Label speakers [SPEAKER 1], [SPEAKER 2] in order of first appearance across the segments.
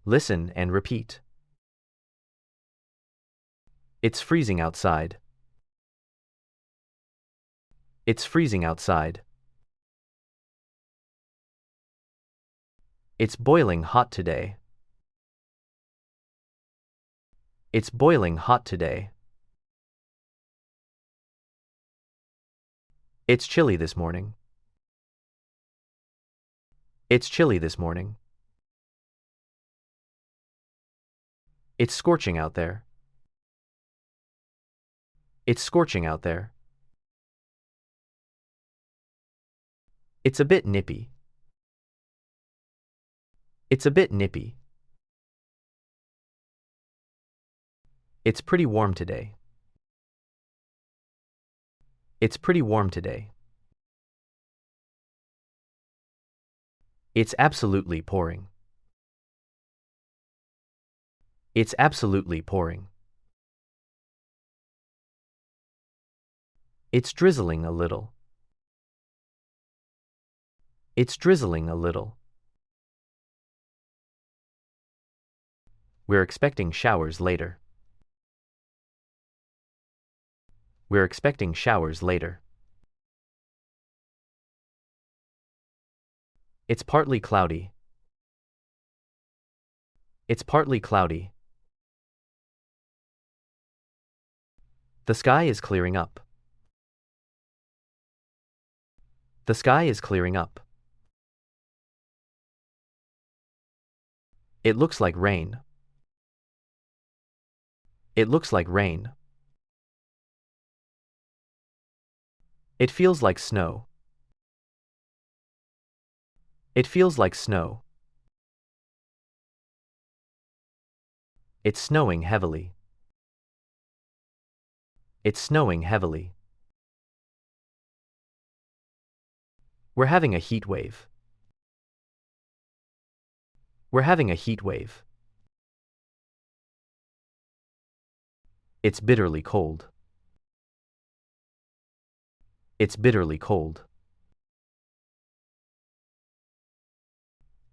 [SPEAKER 1] Listen and repeat. It's freezing outside. It's freezing outside. It's boiling hot today. It's boiling hot today. It's chilly this morning. It's chilly this morning. It's scorching out there. It's scorching out there. It's a bit nippy. It's a bit nippy. It's pretty warm today. It's pretty warm today. It's absolutely pouring. It's absolutely pouring. It's drizzling a little. It's drizzling a little. We're expecting showers later. We're expecting showers later. It's partly cloudy. It's partly cloudy. The sky is clearing up. The sky is clearing up. It looks like rain. It looks like rain. It feels like snow. It feels like snow. It's snowing heavily. It's snowing heavily. We're having a heat wave. We're having a heat wave. It's bitterly cold. It's bitterly cold.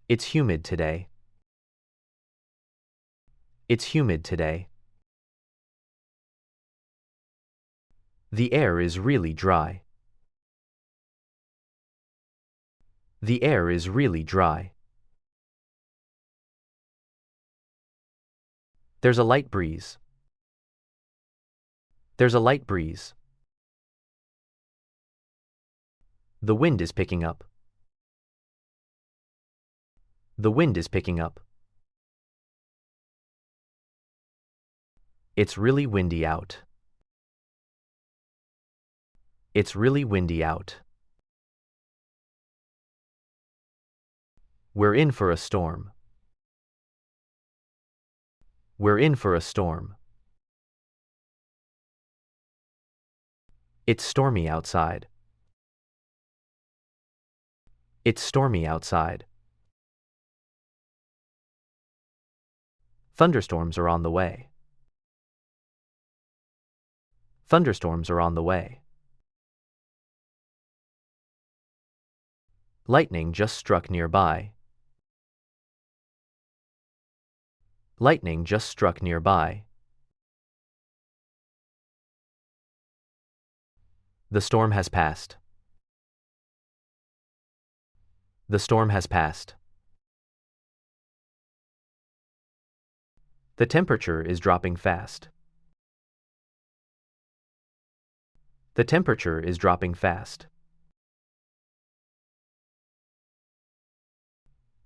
[SPEAKER 1] It's humid today. It's humid today. The air is really dry. The air is really dry. There's a light breeze. There's a light breeze. The wind is picking up. The wind is picking up. It's really windy out. It's really windy out. We're in for a storm. We're in for a storm. It's stormy outside. It's stormy outside. Thunderstorms are on the way. Thunderstorms are on the way. Lightning just struck nearby. Lightning just struck nearby. The storm has passed. The storm has passed. The temperature is dropping fast. The temperature is dropping fast.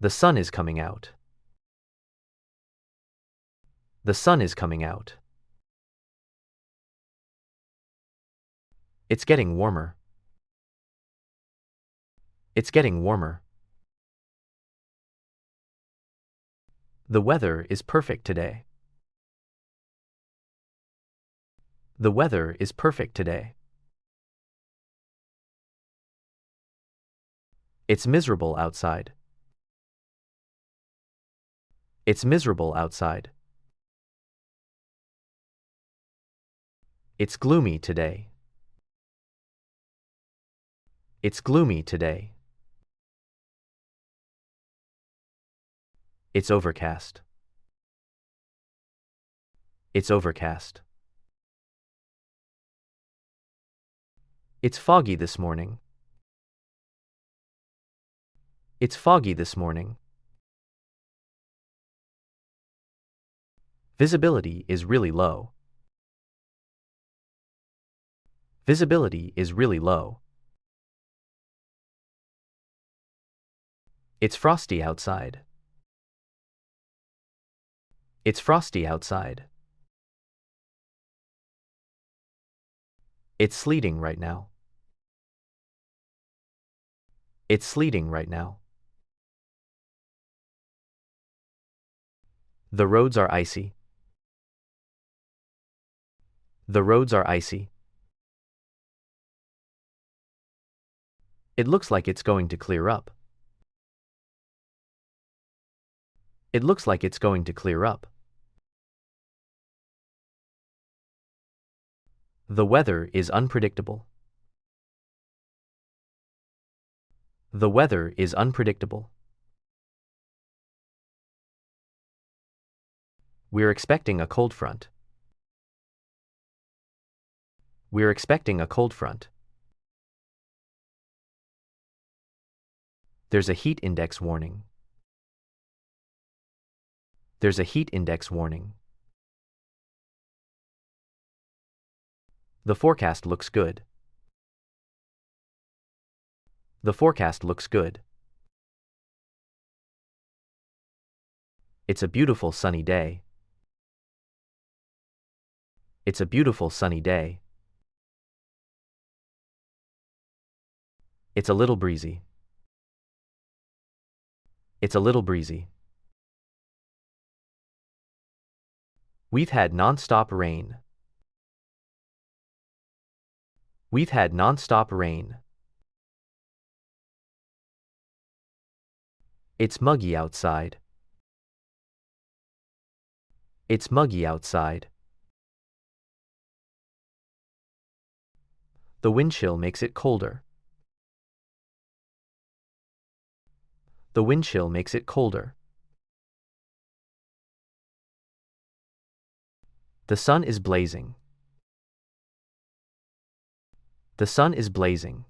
[SPEAKER 1] The sun is coming out. The sun is coming out. It's getting warmer. It's getting warmer. The weather is perfect today. The weather is perfect today. It's miserable outside. It's miserable outside. It's gloomy today. It's gloomy today. It's overcast. It's overcast. It's foggy this morning. It's foggy this morning. Visibility is really low. Visibility is really low. It's frosty outside. It's frosty outside. It's sleeting right now. It's sleeting right now. The roads are icy. The roads are icy. It looks like it's going to clear up. It looks like it's going to clear up. The weather is unpredictable. The weather is unpredictable. We're expecting a cold front. We're expecting a cold front. There's a heat index warning. There's a heat index warning. The forecast looks good. The forecast looks good. It's a beautiful sunny day. It's a beautiful sunny day. It's a little breezy. It's a little breezy. We've had non-stop rain. We've had non-stop rain. It's muggy outside. It's muggy outside. The wind chill makes it colder. The wind chill makes it colder. The sun is blazing. The sun is blazing.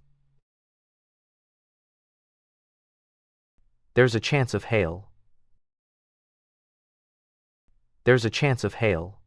[SPEAKER 1] There's a chance of hail. There's a chance of hail.